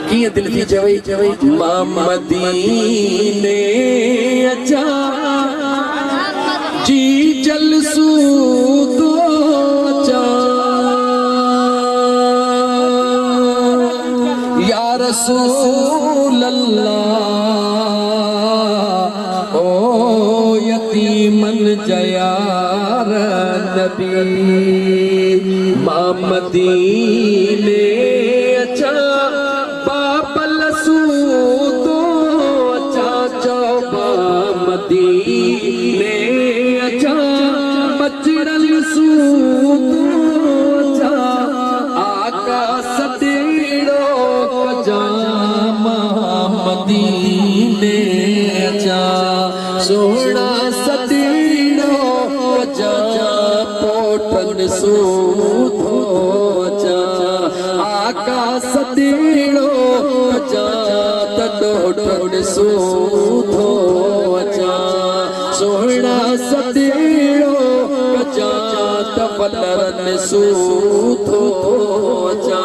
किए दिल थी चवई मदीने अचा जी जलसू तो अचा या रसूल अल्लाह ओ यतीमन जयार नबी मदीने अचा बाबल सूतो अचा चौबा मदीने अचा बचड़न सूतो अचा आका सतेड़ो कजामा मदीने अचा सोना सतेड़ो कजा पोटन सूतो अचा आका सतेड़ो अचा तडोडन सूतो अचा सोना सतेड़ो अचा तपलरन सूतो अचा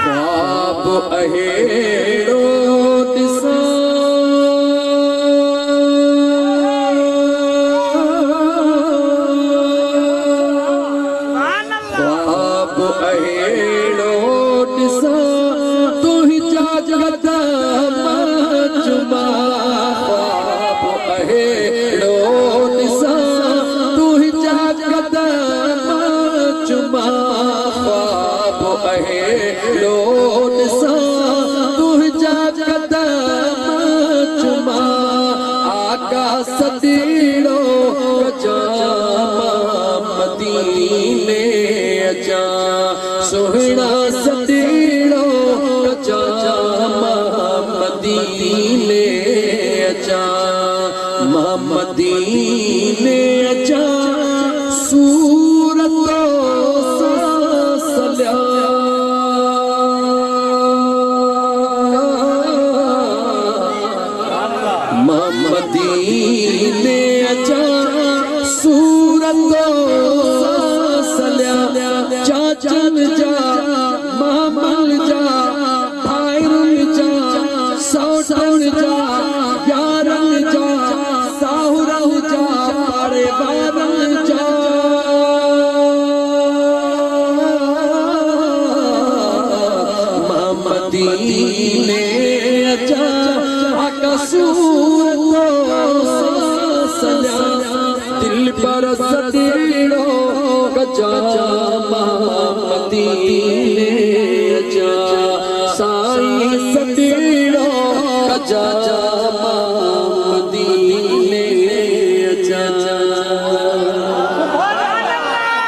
ख्वाब अहेड़ो दिसा ख्वाब अहेड़ो दिसा तू ही जागत मचुमा ख्वाब अहेड़ो दिसा तू ही जागत मचुमा ख्वाब अहेड़ो दिसा तू ही जागत मचुमा आका सतीड़ो कजामा मदीने अचा सोहना सतीड़ो कजामा मदीने अचा मदीने अचा सूरतो सल्या मदीने अचा सूरतो सल्या चाचन जा मामल जा भाईरुन जा सौटन जा यारन जा साहुरन जा पारे बारन जा मदीने अचा आका सूरतो सल्या दिल पर सतीड़ो कजामा मदीने अचा साई